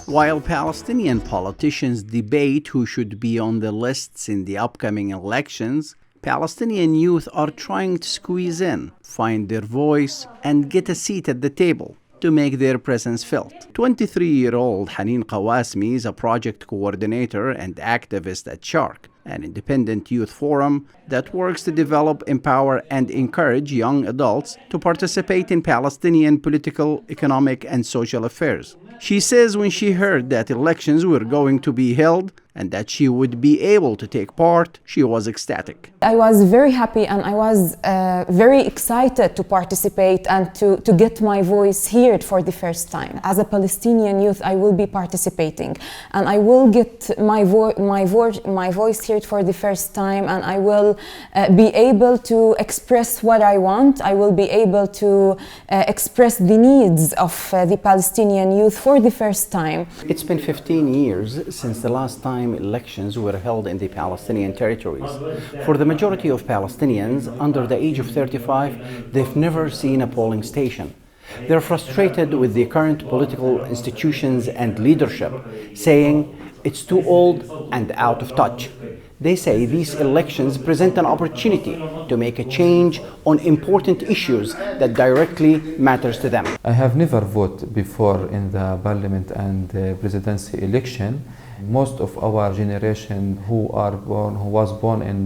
While Palestinian politicians debate who should be on the lists in the upcoming elections, Palestinian youth are trying to squeeze in, find their voice, and get a seat at the table to make their presence felt. 23-year-old Haneen Qawasmi is a project coordinator and activist at Shark, an independent youth forum that works to develop, empower, and encourage young adults to participate in Palestinian political, economic, and social affairs. She says when she heard that elections were going to be held and that she would be able to take part, she was ecstatic. I was very happy and I was very excited to participate and to get my voice heard for the first time. As a Palestinian youth, I will be participating and I will get my voice heard for the first time, and I will be able to express what I want. I will be able to express the needs of the Palestinian youth for the first time. It's been 15 years since the last time elections were held in the Palestinian territories. For the majority of Palestinians under the age of 35, they've never seen a polling station. They're frustrated with the current political institutions and leadership, saying it's too old and out of touch. They say these elections present an opportunity to make a change on important issues that directly matters to them. I have never voted before in the parliament and presidency election. Most of our generation who was born in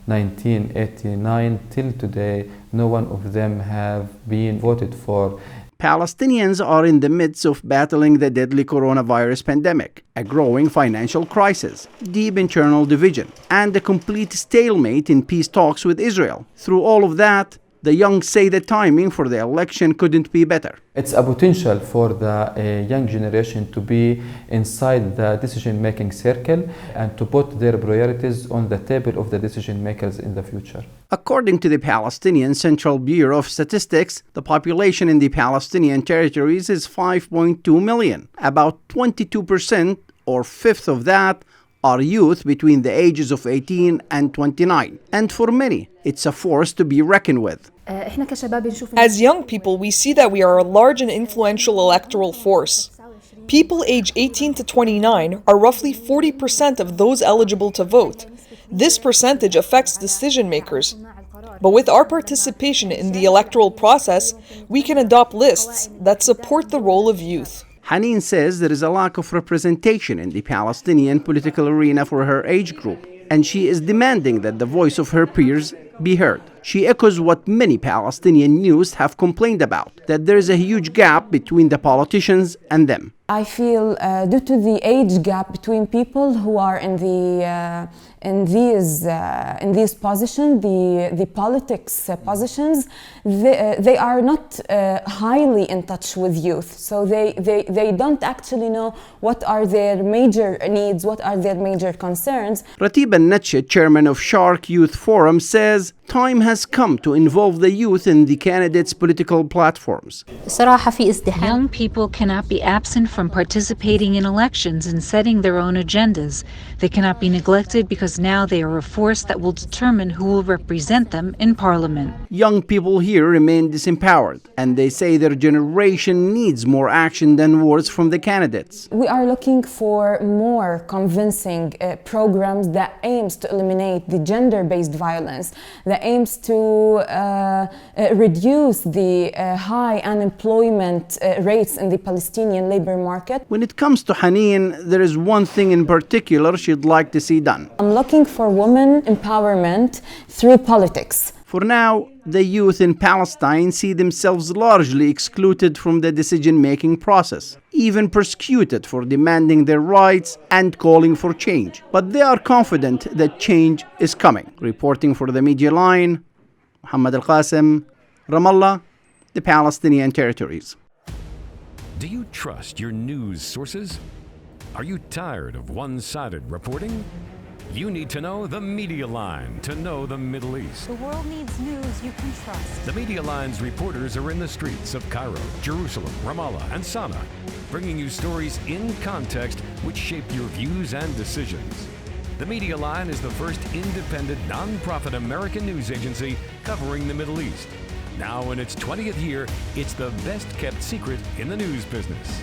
1989 till today, no one of them have been voted for. Palestinians are in the midst of battling the deadly coronavirus pandemic, a growing financial crisis, deep internal division, and a complete stalemate in peace talks with Israel. Through all of that, the young say the timing for the election couldn't be better. It's a potential for the young generation to be inside the decision-making circle and to put their priorities on the table of the decision makers in the future. According to the Palestinian Central Bureau of Statistics, the population in the Palestinian territories is 5.2 million. About 22%, or fifth of that, are youth between the ages of 18 and 29. And for many, it's a force to be reckoned with. As young people, we see that we are a large and influential electoral force. People age 18 to 29 are roughly 40% of those eligible to vote. This percentage affects decision makers. But with our participation in the electoral process, we can adopt lists that support the role of youth. Haneen says there is a lack of representation in the Palestinian political arena for her age group, and she is demanding that the voice of her peers be heard. She echoes what many Palestinian youth have complained about, that there is a huge gap between the politicians and them. I feel due to the age gap between people who are in these positions, the politics positions, they are not highly in touch with youth. So they don't actually know what are their major needs, what are their major concerns. Ratib al-Natshid, chairman of Shark Youth Forum, says time has come to involve the youth in the candidates' political platforms. Young people cannot be absent from participating in elections and setting their own agendas. They cannot be neglected because now they are a force that will determine who will represent them in parliament. Young people here remain disempowered, and they say their generation needs more action than words from the candidates. We are looking for more convincing programs that aims to eliminate the gender-based violence, that aims to reduce the high unemployment rates in the Palestinian labor market. When it comes to Haneen, there is one thing in particular she'd like to see done. I'm looking for women empowerment through politics. For now, the youth in Palestine see themselves largely excluded from the decision-making process, even persecuted for demanding their rights and calling for change. But they are confident that change is coming. Reporting for the Media Line, Muhammad Al-Qasim, Ramallah, the Palestinian territories. Do you trust your news sources? Are you tired of one-sided reporting? You need to know the Media Line to know the Middle East. The world needs news you can trust. The Media Line's reporters are in the streets of Cairo, Jerusalem, Ramallah, and Sana'a, bringing you stories in context which shape your views and decisions. The Media Line is the first independent, non-profit American news agency covering the Middle East. Now in its 20th year, it's the best-kept secret in the news business.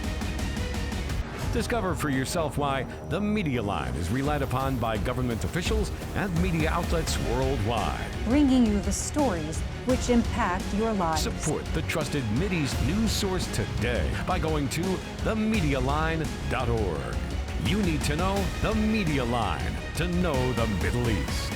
Discover for yourself why the Media Line is relied upon by government officials and media outlets worldwide. Bringing you the stories which impact your lives. Support the trusted Mideast news source today by going to themedialine.org. You need to know the Media Line to know the Middle East.